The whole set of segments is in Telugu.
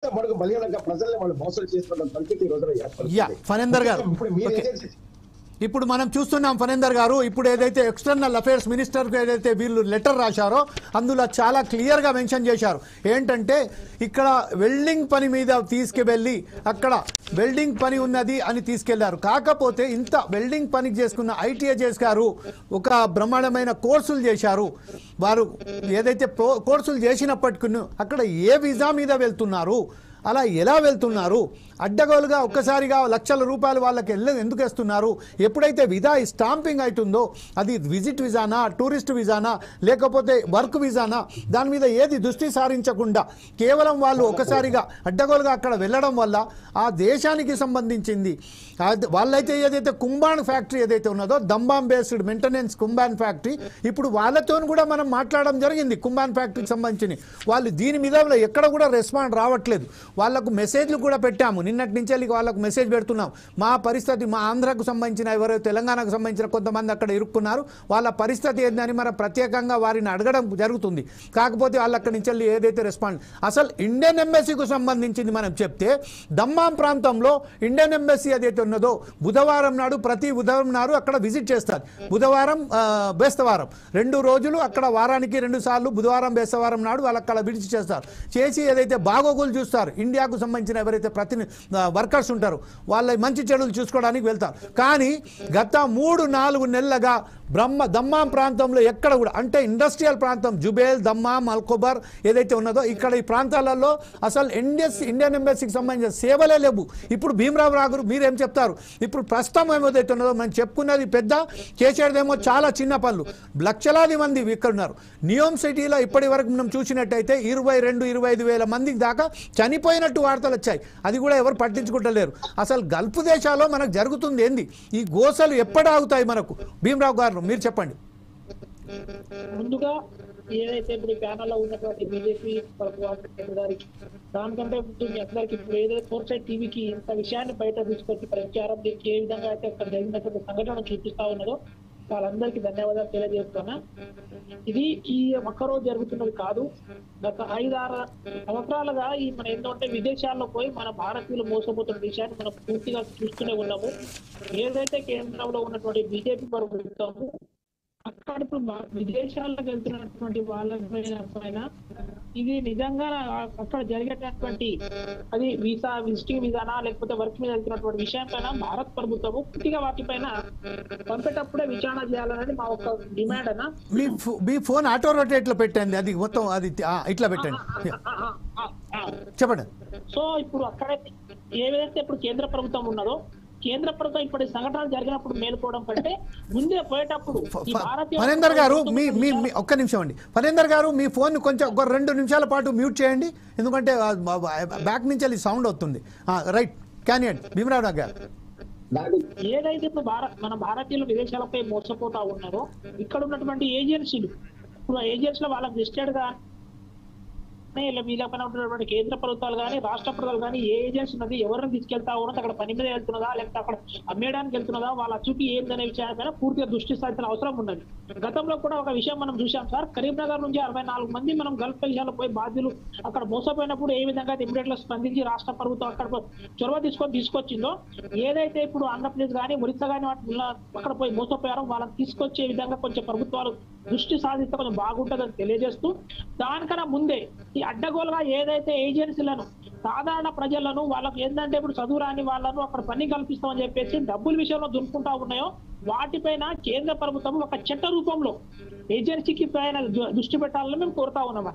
మనకు బలహీనంగా ప్రజల్ని వాళ్ళు మోసం చేస్తున్న పరిస్థితి ఈ రోజున ఏర్పడుతుంది. ఫణేందర్ గారు, ఇప్పుడు మీరు ఏజెన్సీ ఇప్పుడు మనం చూస్తున్నాం ఫణేందర్ గారు, ఇప్పుడు ఏదైతే ఎక్స్టర్నల్ అఫైర్స్ మినిస్టర్కి ఏదైతే వీళ్ళు లెటర్ రాశారో అందులో చాలా క్లియర్గా మెన్షన్ చేశారు. ఏంటంటే ఇక్కడ వెల్డింగ్ పని మీద తీసుకువెళ్ళి అక్కడ వెల్డింగ్ పని ఉన్నది అని తీసుకెళ్లారు. కాకపోతే ఇంత వెల్డింగ్ పని చేసుకున్న ఐటీఐ చేశారు, ఒక బ్రహ్మాండమైన కోర్సులు చేశారు. వారు ఏదైతే కోర్సులు చేసినప్పటికీ అక్కడ ఏ వీసా మీద వెళ్తున్నారు, అలా ఎలా వెళ్తున్నారు, అడ్డగోలుగా ఒక్కసారిగా లక్షల రూపాయలు వాళ్ళకి ఎందుకు వేస్తున్నారు, ఎప్పుడైతే విధా స్టాంపింగ్ అవుతుందో అది విజిట్ వీసానా, టూరిస్ట్ వీసానా, లేకపోతే వర్క్ వీసానా, దాని మీద ఏది దృష్టి సారించకుండా కేవలం వాళ్ళు ఒక్కసారిగా అడ్డగోలుగా అక్కడ వెళ్ళడం వల్ల ఆ దేశానికి సంబంధించింది వాళ్ళైతే ఏదైతే కుంబాన్ ఫ్యాక్టరీ ఏదైతే ఉన్నదో దంబాం బేస్డ్ మెయింటెనెన్స్ కుంబాన్ ఫ్యాక్టరీ, ఇప్పుడు వాళ్ళతో కూడా మనం మాట్లాడడం జరిగింది. కుంబాన్ ఫ్యాక్టరీకి సంబంధించి వాళ్ళు దీని మీద ఎక్కడ కూడా రెస్పాండ్ రావట్లేదు. వాళ్ళకు మెసేజ్లు కూడా పెట్టాము, నిన్నటి నుంచి వాళ్ళకు మెసేజ్ పెడుతున్నాం. మా పరిస్థితి, మా ఆంధ్రకు సంబంధించిన ఎవరైతే తెలంగాణకు సంబంధించిన కొంతమంది అక్కడ ఇరుక్కున్నారు, వాళ్ళ పరిస్థితి ఏందని మనం ప్రత్యేకంగా వారిని అడగడం జరుగుతుంది. కాకపోతే వాళ్ళు అక్కడి నుంచి ఏదైతే రెస్పాండ్, అసలు ఇండియన్ ఎంబసీకి సంబంధించింది మనం చెప్తే దమ్మాం ప్రాంతంలో ఇండియన్ ఎంబసీ ఏదైతే ఉన్నదో బుధవారం నాడు, ప్రతి బుధవారం నాడు అక్కడ విజిట్ చేస్తారు. బుధవారం బేస్తవారం 2 రోజులు అక్కడ వారానికి 2 సార్లు బుధవారం బేస్తవారం నాడు వాళ్ళు అక్కడ విజిట్ చేస్తారు. చేసి ఏదైతే బాగోగులు చూస్తారు, ఇండియాకు సంబంధించిన ఎవరైతే వర్కర్స్ ఉంటారో వాళ్ళ మంచి చెడులు చూసుకోవడానికి వెళ్తారు. కానీ గత 3-4 నెలలుగా దమ్మాం ప్రాంతంలో ఎక్కడ కూడా, అంటే ఇండస్ట్రియల్ ప్రాంతం జుబేల్, దమ్మాం, అల్కోబర్ ఏదైతే ఉన్నదో ఇక్కడ ఈ ప్రాంతాలలో అసలు ఇండియన్ ఎంబసీకి సంబంధించిన సేవలే లేవు. ఇప్పుడు భీమరావు రాఘు మీరేం చెప్తారు? ఇప్పుడు ప్రస్తుతం ఏదైతే ఉన్నదో మనం చెప్పుకున్నది పెద్ద, చేసేదేమో చాలా చిన్న పనులు. లక్షలాది మంది ఇక్కడ ఉన్నారు. నియోమ్ సిటీలో ఇప్పటి వరకు మనం చూసినట్టయితే 22-25 వేల మందికి దాకా చనిపోయినట్టు వార్తలు వచ్చాయి. అది కూడా ఎవరు పట్టించుకుంటలేరు. అసలు గల్ఫ్ దేశాల్లో మనకు జరుగుతుంది ఏంది? ఈ గోసలు ఎప్పుడు ఆగుతాయి మనకు? భీమరావు గారు మీరు చెప్పండి. ముందుగా ఏదైతే ఇప్పుడు ప్యానల్లో ఉన్నటువంటి బీజేపీ గారికి దానికంటే ముందు మీ అందరికి ఇప్పుడు ఏదైతే 4 సైడ్ టీవీకి ఇంత విషయాన్ని బయట తీసుకొచ్చి ప్రచారం దీనికి ఏ విధంగా అయితే అక్కడ జరిగినటువంటి సంఘటన చూపిస్తా ఉన్నదో వాళ్ళందరికీ ధన్యవాదాలు తెలియజేస్తున్నా. ఇది ఈ ఒక్కరోజు జరుగుతున్నది కాదు. గత 5-6 సంవత్సరాలుగా ఈ మన ఏంటంటే విదేశాల్లో పోయి మన భారతీయులు మోసపోతున్న విషయాన్ని మనం పూర్తిగా చూస్తూనే ఉన్నాము. ఏదైతే కేంద్రంలో ఉన్నటువంటి బీజేపీ ప్రభుత్వము అక్కడ ఇప్పుడు విదేశాలకు వెళ్తున్నటువంటి వాళ్ళ పైన ఇది నిజంగా అక్కడ జరిగేటటువంటి అది వీసా, విజిటింగ్ వీసానా లేకపోతే వర్క్ మీద వెళ్తున్నటువంటి విషయం పైన భారత ప్రభుత్వము పూర్తిగా వాటిపైన పంపేటప్పుడే విచారణ చేయాలనేది మా ఒక డిమాండ్ అన్న. మీ ఫోన్ ఆటో రొటేట్ లో పెట్టండి, అది మొత్తం అది ఇట్లా పెట్టండి, చెప్పండి. సో ఇప్పుడు అక్కడ ఏదైతే ఇప్పుడు కేంద్ర ప్రభుత్వం ఉన్నదో, కేంద్ర ప్రభుత్వం ఇప్పటి సంఘటనలు జరిగినప్పుడు మేలుకోవడం కంటే ముందే పోయేటప్పుడు ఫణేందర్ గారు ఒక్క నిమిషం అండి. ఫణేందర్ గారు మీ ఫోన్ కొంచెం ఒక 2 నిమిషాల పాటు మ్యూట్ చేయండి, ఎందుకంటే బ్యాక్ నుంచి అది సౌండ్ అవుతుంది. రైట్, క్యాన్ భీమరావు గారు. ఏదైతే ఇప్పుడు మన భారతీయులు విదేశాలపై మోసపోతా ఉన్నారో ఇక్కడ ఉన్నటువంటి ఏజెన్సీలు, ఇప్పుడు ఏజెన్సీలో వాళ్ళకి లిస్టెడ్ గా వీళ్ళపైన ఉన్నటువంటి కేంద్ర ప్రభుత్వాలు కానీ రాష్ట్ర ప్రభుత్వాలు కానీ ఏ ఏజెన్సీ ఉన్నది, ఎవరిని తీసుకెళ్తా ఉన్నది, అక్కడ పని మీద వెళ్తున్నదా లేకపోతే అక్కడ అమ్మేయడానికి వెళ్తున్నదా, వాళ్ళ చుట్టూ ఏందనే విషయాలపైన పూర్తిగా దృష్టి సారించిన అవసరం ఉన్నది. గతంలో కూడా ఒక విషయం మనం చూసాం సార్, కరీంనగర్ నుంచి 64 మంది మనం గల్ఫ్ దేశాల్లో పోయి బాధ్యులు అక్కడ మోసపోయినప్పుడు ఏ విధంగా ఇమీడియట్ గా స్పందించి రాష్ట్ర ప్రభుత్వం అక్కడ చొరవ తీసుకొచ్చిందో, ఏదైతే ఇప్పుడు ఆంధ్రప్రదేశ్ కానీ ఒరిస్సా కానీ అక్కడ పోయి మోసపోయారో వాళ్ళని తీసుకొచ్చే విధంగా కొంచెం ప్రభుత్వాలు దృష్టి సాధిస్తే కొంచెం బాగుంటుందని తెలియజేస్తూ, దానికన్నా ముందే ఈ అడ్డగోలుగా ఏదైతే ఏజెన్సీలను సాధారణ ప్రజలను వాళ్ళకు ఏంటంటే ఇప్పుడు చదువు రాని వాళ్ళను అక్కడ పని కల్పిస్తామని చెప్పేసి డబ్బుల విషయంలో దున్నుకుంటా ఉన్నాయో వాటిపైన కేంద్ర ప్రభుత్వం ఒక చట్ట రూపంలో ఏజెన్సీకి పైన దృష్టి పెట్టాలని మేము కోరుతా ఉన్నాం.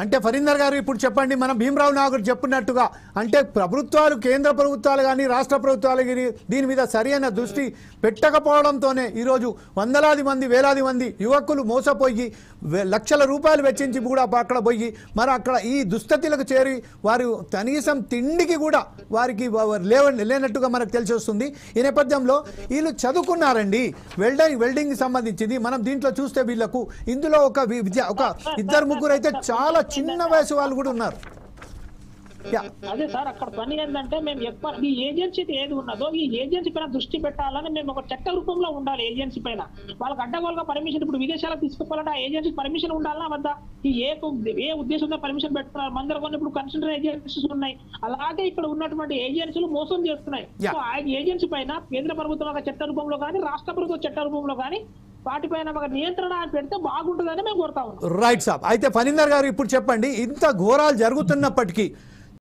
అంటే ఫరీందర్ గారు ఇప్పుడు చెప్పండి, మనం భీమరావు నాయకుడు చెప్పినట్టుగా అంటే ప్రభుత్వాలు, కేంద్ర ప్రభుత్వాలు కానీ రాష్ట్ర ప్రభుత్వాలు కానీ దీని మీద సరైన దృష్టి పెట్టకపోవడంతోనే ఈరోజు వందలాది మంది, వేలాది మంది యువకులు మోసపోయి లక్షల రూపాయలు వెచ్చించి కూడా అక్కడ పోయి మరి అక్కడ ఈ దుస్థితులకు చేరి వారు కనీసం తిండికి కూడా వారికి లేనట్టుగా మనకు తెలిసి వస్తుంది. ఈ నేపథ్యంలో వీళ్ళు చదువుకున్నారండి, వెల్డింగ్ సంబంధించింది. మనం దీంట్లో చూస్తే వీళ్ళకు ఇందులో ఒక 2-3 అయితే చాలా చిన్న వయసు వాళ్ళు కూడా ఉన్నారు. అదే సార్ అక్కడ పని ఏంటంటే మేము ఎక్కువ ఈ ఏజెన్సీ ఏది ఉన్నదో ఈ ఏజెన్సీ పైన దృష్టి పెట్టాలని మేము ఒక చట్ట రూపంలో ఉండాలి. ఏజెన్సీ పైన వాళ్ళకి అడ్డగోలుగా పర్మిషన్ ఇప్పుడు విదేశాలకు తీసుకుపోవాలంటే ఆ ఏజెన్సీ పర్మిషన్ ఉండాలన్నా వద్దా? ఈ ఏ ఉద్దేశంతో పర్మిషన్ పెట్టుకున్నారు? మన దగ్గర కొన్ని ఇప్పుడు కన్సల్టెంట్ ఏజెన్సీస్ ఉన్నాయి. అలాగే ఇక్కడ ఉన్నటువంటి ఏజెన్సీలు మోసం చేస్తున్నాయి. సో ఆ ఏజెన్సీ పైన కేంద్ర ప్రభుత్వం ఒక చట్ట రూపంలో కానీ రాష్ట్ర ప్రభుత్వ చట్ట రూపంలో కానీ వాటిపైన ఒక నియంత్రణ పెడితే బాగుంటుందని మేము కోరుతా ఉన్నాం. రైట్ సాబ్. అయితే ఫణీందర్ గారు ఇప్పుడు చెప్పండి, ఇంత ఘోరాలు జరుగుతున్నప్పటికీ